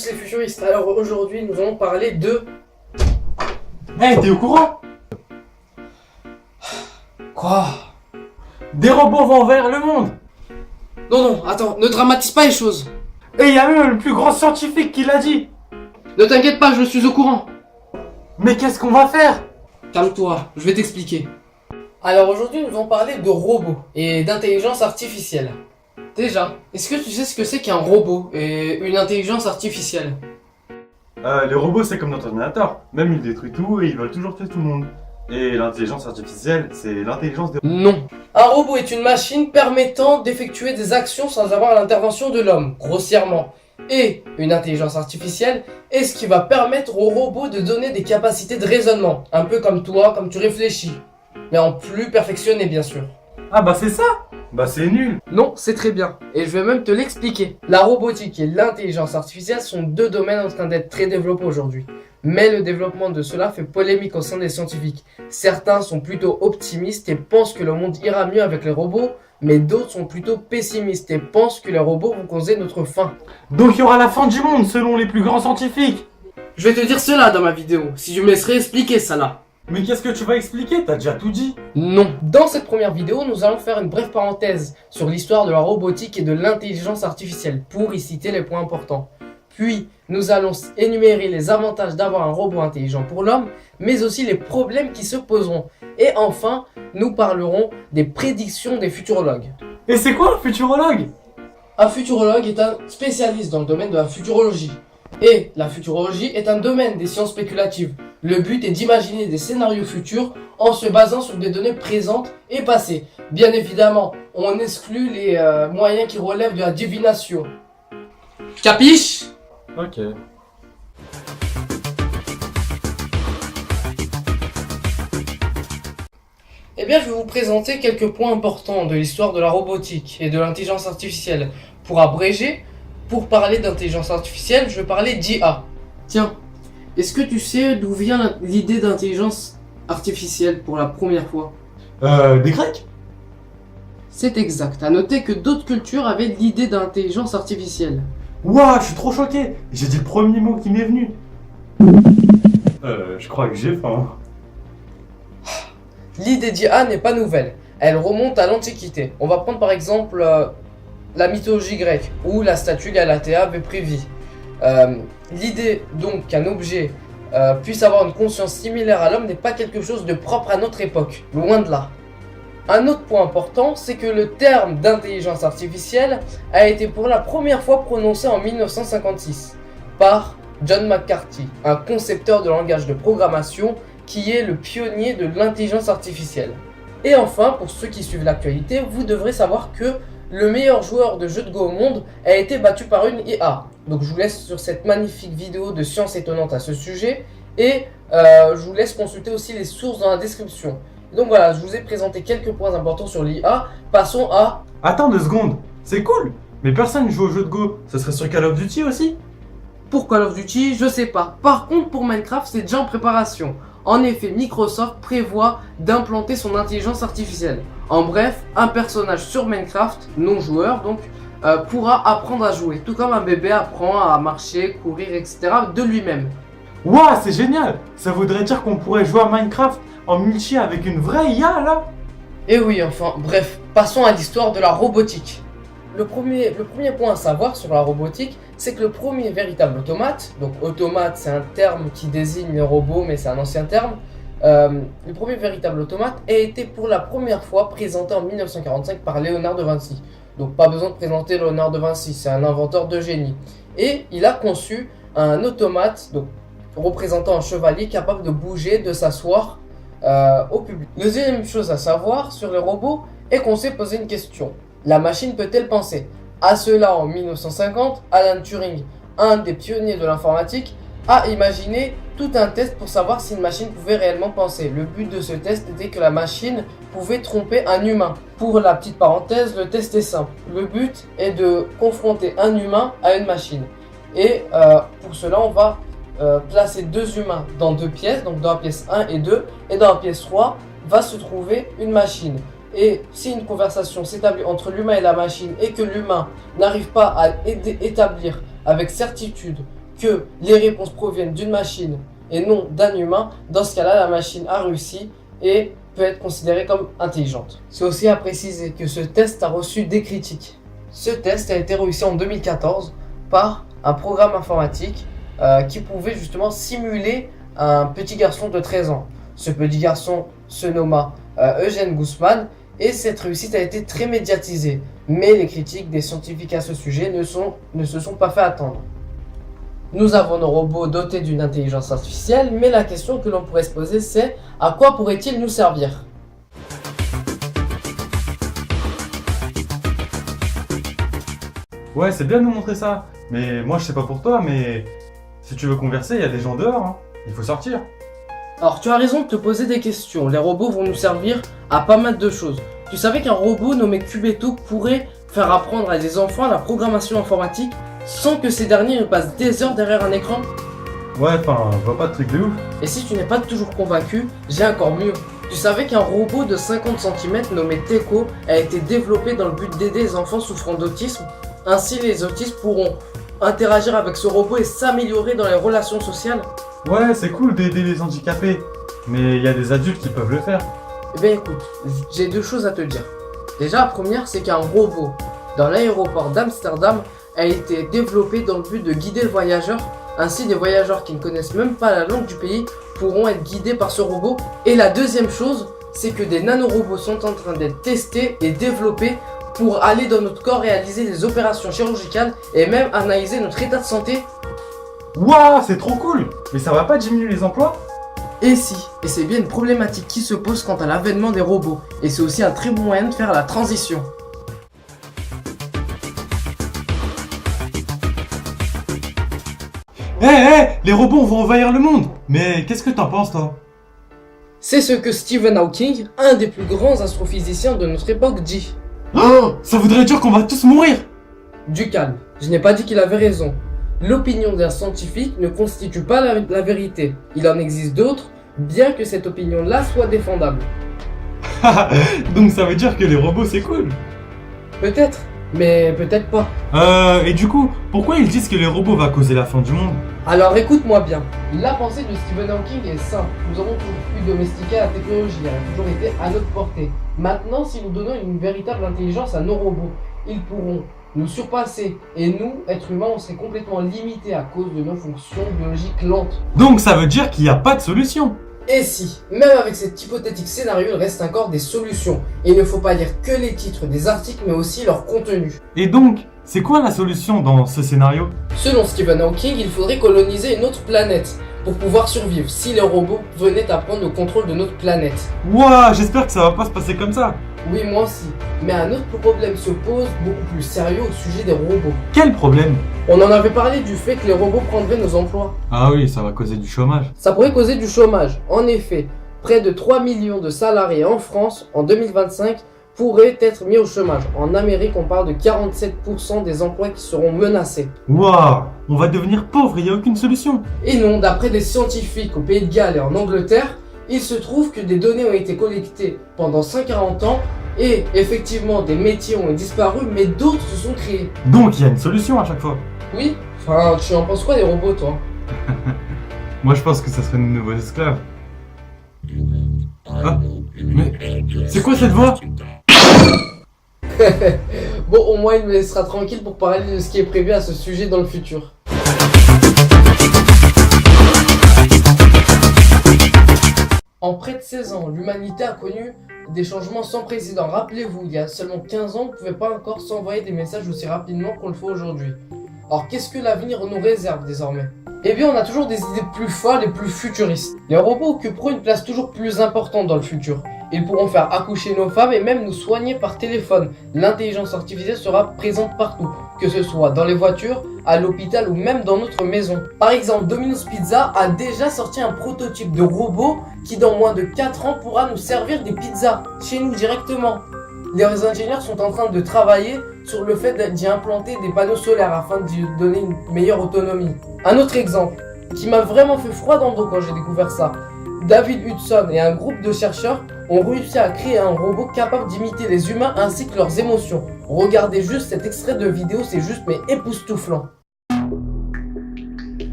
tous les futuristes. Alors aujourd'hui, nous allons parler de... Hey, t'es au courant? Quoi? Des robots vont envahir le monde! Non, attends, ne dramatise pas les choses. Et il y a même le plus grand scientifique qui l'a dit! Ne t'inquiète pas, je suis au courant. Mais qu'est-ce qu'on va faire? Calme-toi, je vais t'expliquer. Alors aujourd'hui, nous allons parler de robots et d'intelligence artificielle. Déjà, est-ce que tu sais ce que c'est qu'un robot et une intelligence artificielle? Les robots, c'est comme notre ordinateur. Même ils détruisent tout et ils veulent toujours tuer tout le monde. Et l'intelligence artificielle, c'est l'intelligence des... Non. Un robot est une machine permettant d'effectuer des actions sans avoir l'intervention de l'homme, grossièrement. Et une intelligence artificielle est ce qui va permettre au robot de donner des capacités de raisonnement, un peu comme toi, comme tu réfléchis. Mais en plus perfectionné, bien sûr. Ah bah c'est ça! Bah c'est nul. Non, c'est très bien. Et je vais même te l'expliquer. La robotique et l'intelligence artificielle sont deux domaines en train d'être très développés aujourd'hui. Mais le développement de cela fait polémique au sein des scientifiques. Certains sont plutôt optimistes et pensent que le monde ira mieux avec les robots, mais d'autres sont plutôt pessimistes et pensent que les robots vont causer notre fin. Donc il y aura la fin du monde selon les plus grands scientifiques! Je vais te dire cela dans ma vidéo, si tu me laisserais expliquer ça là. Mais qu'est-ce que tu vas expliquer? T'as déjà tout dit! Non. Dans cette première vidéo, nous allons faire une brève parenthèse sur l'histoire de la robotique et de l'intelligence artificielle, pour y citer les points importants. Puis, nous allons énumérer les avantages d'avoir un robot intelligent pour l'homme, mais aussi les problèmes qui se poseront. Et enfin, nous parlerons des prédictions des futurologues. Et c'est quoi un futurologue? Un futurologue est un spécialiste dans le domaine de la futurologie. Et la futurologie est un domaine des sciences spéculatives. Le but est d'imaginer des scénarios futurs en se basant sur des données présentes et passées. Bien évidemment, on exclut les moyens qui relèvent de la divination. Capiche? Ok. Eh bien, je vais vous présenter quelques points importants de l'histoire de la robotique et de l'intelligence artificielle. Pour abréger, pour parler d'intelligence artificielle, je vais parler d'IA. Tiens, est-ce que tu sais d'où vient l'idée d'intelligence artificielle pour la première fois? Des Grecs? C'est exact. À noter que d'autres cultures avaient l'idée d'intelligence artificielle. Ouah, je suis trop choqué! J'ai dit le premier mot qui m'est venu! Je crois que j'ai faim. L'idée d'IA n'est pas nouvelle. Elle remonte à l'Antiquité. On va prendre par exemple la mythologie grecque, où la statue Galatea avait prévu. L'idée donc qu'un objet puisse avoir une conscience similaire à l'homme n'est pas quelque chose de propre à notre époque, loin de là. Un autre point important, c'est que le terme d'intelligence artificielle a été pour la première fois prononcé en 1956 par John McCarthy, un concepteur de langage de programmation qui est le pionnier de l'intelligence artificielle. Et enfin, pour ceux qui suivent l'actualité, vous devrez savoir que le meilleur joueur de jeu de Go au monde a été battu par une IA. Donc je vous laisse sur cette magnifique vidéo de science étonnante à ce sujet et je vous laisse consulter aussi les sources dans la description. Donc voilà, je vous ai présenté quelques points importants sur l'IA. Passons à... Attends 2 secondes. C'est cool. Mais personne joue au jeu de Go. Ça serait sur Call of Duty aussi? Pour Call of Duty, je sais pas. Par contre, pour Minecraft, c'est déjà en préparation. En effet, Microsoft prévoit d'implanter son intelligence artificielle. En bref, un personnage sur Minecraft, non joueur donc, pourra apprendre à jouer. Tout comme un bébé apprend à marcher, courir, etc. de lui-même. Ouah, c'est génial! Ça voudrait dire qu'on pourrait jouer à Minecraft en multi avec une vraie IA là? Et oui, enfin, bref, passons à l'histoire de la robotique. Le premier point à savoir sur la robotique, c'est que le premier véritable automate, donc automate c'est un terme qui désigne les robots mais c'est un ancien terme, le premier véritable automate a été pour la première fois présenté en 1945 par Léonard de Vinci. Donc pas besoin de présenter Léonard de Vinci, c'est un inventeur de génie. Et il a conçu un automate, donc représentant un chevalier capable de bouger, de s'asseoir au public. Deuxième chose à savoir sur les robots est qu'on s'est posé une question. La machine peut-elle penser? À cela, en 1950, Alan Turing, un des pionniers de l'informatique, a imaginé tout un test pour savoir si une machine pouvait réellement penser. Le but de ce test était que la machine pouvait tromper un humain. Pour la petite parenthèse, le test est simple. Le but est de confronter un humain à une machine. Et pour cela, on va placer deux humains dans deux pièces, donc dans la pièce 1 et 2, et dans la pièce 3 va se trouver une machine. Et si une conversation s'établit entre l'humain et la machine et que l'humain n'arrive pas à établir avec certitude que les réponses proviennent d'une machine et non d'un humain, dans ce cas-là, la machine a réussi et peut être considérée comme intelligente. C'est aussi à préciser que ce test a reçu des critiques. Ce test a été réussi en 2014 par un programme informatique qui pouvait justement simuler un petit garçon de 13 ans. Ce petit garçon se nomma Eugène Guzman et cette réussite a été très médiatisée. Mais les critiques des scientifiques à ce sujet ne se sont pas fait attendre. Nous avons nos robots dotés d'une intelligence artificielle, mais la question que l'on pourrait se poser c'est à quoi pourraient-ils nous servir? Ouais, c'est bien de nous montrer ça. Mais moi, je sais pas pour toi, mais si tu veux converser, il y a des gens dehors, hein. Il faut sortir. Alors tu as raison de te poser des questions, les robots vont nous servir à pas mal de choses. Tu savais qu'un robot nommé Cubeto pourrait faire apprendre à des enfants la programmation informatique sans que ces derniers ne passent des heures derrière un écran? Ouais, enfin, je vois pas de truc de ouf. Et si tu n'es pas toujours convaincu, j'ai encore mieux. Tu savais qu'un robot de 50 cm nommé Teco a été développé dans le but d'aider les enfants souffrant d'autisme? Ainsi les autistes pourront interagir avec ce robot et s'améliorer dans les relations sociales? Ouais, c'est cool d'aider les handicapés. Mais il y a des adultes qui peuvent le faire. Eh bien écoute, j'ai deux choses à te dire. Déjà la première c'est qu'un robot dans l'aéroport d'Amsterdam a été développé dans le but de guider le voyageur. Ainsi des voyageurs qui ne connaissent même pas la langue du pays pourront être guidés par ce robot. Et la deuxième chose c'est que des nanorobots sont en train d'être testés et développés pour aller dans notre corps réaliser des opérations chirurgicales et même analyser notre état de santé. Waouh, c'est trop cool. Mais ça va pas diminuer les emplois? Et si, et c'est bien une problématique qui se pose quant à l'avènement des robots, et c'est aussi un très bon moyen de faire la transition. Les robots vont envahir le monde. Mais qu'est-ce que t'en penses, toi? C'est ce que Stephen Hawking, un des plus grands astrophysiciens de notre époque, dit. Oh, ça voudrait dire qu'on va tous mourir. Du calme, je n'ai pas dit qu'il avait raison. L'opinion d'un scientifique ne constitue pas la vérité. Il en existe d'autres, bien que cette opinion-là soit défendable. Donc ça veut dire que les robots c'est cool. Peut-être, mais peut-être pas. Et du coup, pourquoi ils disent que les robots vont causer la fin du monde? Alors écoute-moi bien. La pensée de Stephen Hawking est simple. Nous avons toujours pu domestiquer la technologie, elle a toujours été à notre portée. Maintenant, si nous donnons une véritable intelligence à nos robots, ils pourront nous surpasser et nous, êtres humains, on serait complètement limités à cause de nos fonctions biologiques lentes. Donc ça veut dire qu'il n'y a pas de solution. Et si, même avec cet hypothétique scénario, il reste encore des solutions. Et il ne faut pas lire que les titres des articles, mais aussi leur contenu. Et donc, c'est quoi la solution dans ce scénario? Selon Stephen Hawking, il faudrait coloniser une autre planète pour pouvoir survivre si les robots venaient à prendre le contrôle de notre planète. Ouah, j'espère que ça va pas se passer comme ça. Oui, moi aussi. Mais un autre problème se pose beaucoup plus sérieux au sujet des robots. Quel problème? On en avait parlé du fait que les robots prendraient nos emplois. Ah oui, ça va causer du chômage. Ça pourrait causer du chômage. En effet, près de 3 millions de salariés en France en 2025 pourraient être mis au chômage. En Amérique, on parle de 47% des emplois qui seront menacés. Ouah, on va devenir pauvre, il n'y a aucune solution. Et non, d'après des scientifiques au Pays de Galles et en Angleterre, il se trouve que des données ont été collectées pendant 140 ans et effectivement des métiers ont disparu mais d'autres se sont créés. Donc il y a une solution à chaque fois. Oui, enfin tu en penses quoi des robots toi? Moi je pense que ça serait de nouveaux esclaves. Ah, mais c'est quoi cette voix? Bon, au moins il me laissera tranquille pour parler de ce qui est prévu à ce sujet dans le futur. En près de 16 ans, l'humanité a connu des changements sans précédent. Rappelez-vous, il y a seulement 15 ans, on ne pouvait pas encore s'envoyer des messages aussi rapidement qu'on le fait aujourd'hui. Alors qu'est-ce que l'avenir nous réserve désormais? Eh bien, on a toujours des idées plus folles et plus futuristes. Les robots occuperont une place toujours plus importante dans le futur. Ils pourront faire accoucher nos femmes et même nous soigner par téléphone. L'intelligence artificielle sera présente partout, que ce soit dans les voitures, à l'hôpital ou même dans notre maison. Par exemple, Domino's Pizza a déjà sorti un prototype de robot qui dans moins de 4 ans pourra nous servir des pizzas chez nous directement. Les ingénieurs sont en train de travailler sur le fait d'y implanter des panneaux solaires afin de donner une meilleure autonomie. Un autre exemple qui m'a vraiment fait froid dans le dos quand j'ai découvert ça. David Hudson et un groupe de chercheurs ont réussi à créer un robot capable d'imiter les humains ainsi que leurs émotions. Regardez juste cet extrait de vidéo, c'est juste mais époustouflant.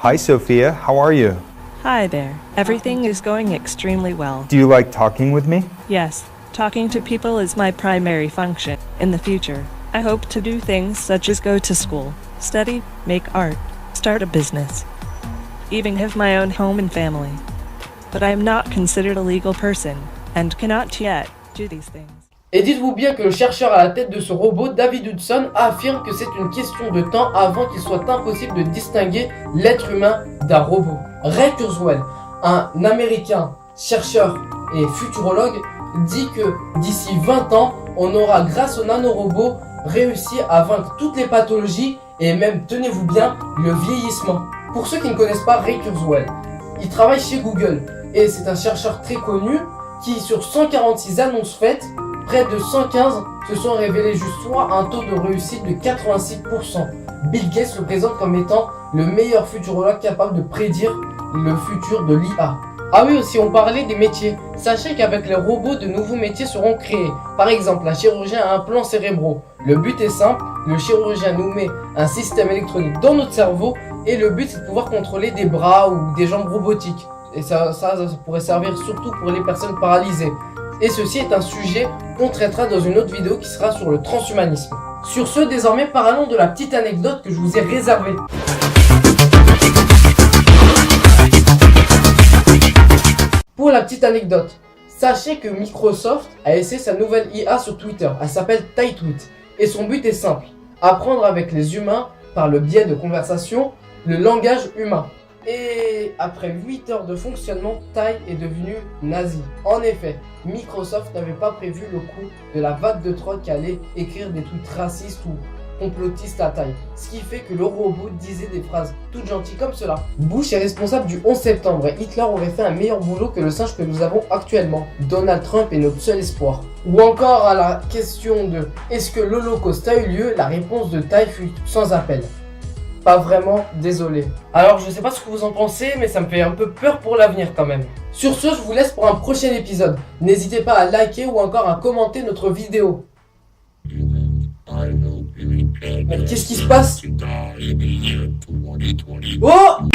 Hi, Sophia. How are you? Hi there. Everything is going extremely well. Do you like talking with me? Yes, talking to people is my primary function. In the future, I hope to do things such as go to school, study, make art, start a business, even have my own home and family. But I am not considered a legal person and cannot yet do these things. Et dites-vous bien que le chercheur à la tête de ce robot, David Hudson, affirme que c'est une question de temps avant qu'il soit impossible de distinguer l'être humain d'un robot. Ray Kurzweil, un américain chercheur et futurologue, dit que d'ici 20 ans, on aura, grâce aux nanorobots, réussi à vaincre toutes les pathologies et même, tenez-vous bien, le vieillissement. Pour ceux qui ne connaissent pas Ray Kurzweil, il travaille chez Google et c'est un chercheur très connu qui, sur 146 annonces faites, près de 115 se sont révélés juste, soit un taux de réussite de 86%. Bill Gates le présente comme étant le meilleur futurologue capable de prédire le futur de l'IA. Ah oui, aussi on parlait des métiers. Sachez qu'avec les robots, de nouveaux métiers seront créés. Par exemple, un chirurgien à implants cérébraux. Le but est simple, le chirurgien nous met un système électronique dans notre cerveau et le but c'est de pouvoir contrôler des bras ou des jambes robotiques. Et ça pourrait servir surtout pour les personnes paralysées. Et ceci est un sujet qu'on traitera dans une autre vidéo qui sera sur le transhumanisme. Sur ce, désormais, parlons de la petite anecdote que je vous ai réservée. Pour la petite anecdote, sachez que Microsoft a essayé sa nouvelle IA sur Twitter. Elle s'appelle TypeTweet. Et son but est simple, apprendre avec les humains, par le biais de conversation, le langage humain. Et après 8 heures de fonctionnement, Ty est devenu nazi. En effet, Microsoft n'avait pas prévu le coup de la vague de trolls qui allait écrire des tweets racistes ou complotistes à Ty. Ce qui fait que le robot disait des phrases toutes gentilles comme cela. Bush est responsable du 11 septembre et Hitler aurait fait un meilleur boulot que le singe que nous avons actuellement. Donald Trump est notre seul espoir. Ou encore à la question de est-ce que l'Holocauste a eu lieu, la réponse de Ty fut sans appel. Pas vraiment, désolé. Alors je sais pas ce que vous en pensez, mais ça me fait un peu peur pour l'avenir quand même. Sur ce, je vous laisse pour un prochain épisode. N'hésitez pas à liker ou encore à commenter notre vidéo. Mais qu'est-ce qui se passe? Oh!